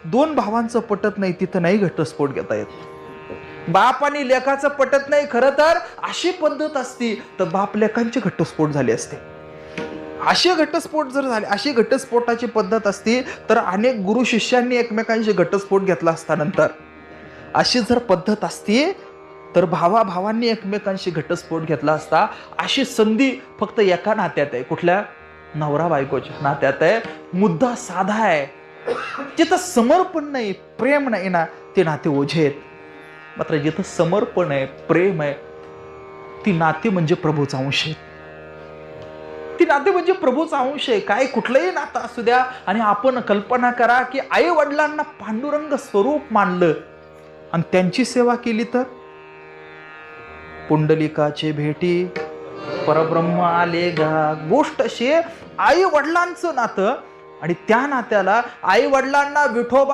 दोन भावांचं पटत नाही तिथं नाही घटस्फोट घेता येत. बाप आणि लेकाचं पटत नाही, खरं तर अशी पद्धत असती तर बाप लेकांचे घटस्फोट झाले असते. असे घटस्फोट जर झाले, अशी घटस्फोटाची पद्धत असती तर अनेक गुरु शिष्यांनी एकमेकांशी घटस्फोट घेतला असता. नंतर अशी जर पद्धत असती तर भावाभावांनी एकमेकांशी घटस्फोट घेतला असता. अशी संधी फक्त एका नात्यात आहे. कुठल्या? नवरा बायकोच्या नात्यात आहे. मुद्दा साधा आहे. जिथं समर्पण नाही, प्रेम नाही ना, ते नाते ओझे आहेत. मात्र जिथं समर्पण आहे, प्रेम आहे, ती नाते म्हणजे प्रभूचा अंश आहे. ती नाते म्हणजे प्रभूचा अंश आहे. काय कुठलंही नातं असू द्या. आणि आपण कल्पना करा की आई वडिलांना पांडुरंग स्वरूप मानलं आणि त्यांची सेवा केली तर पुंडलिकाचे भेटी परब्रह्म आले गा. गोष्ट अशी आई वडिलांचं नातं आणि त्या नात्याला आई वडिलांना विठोबा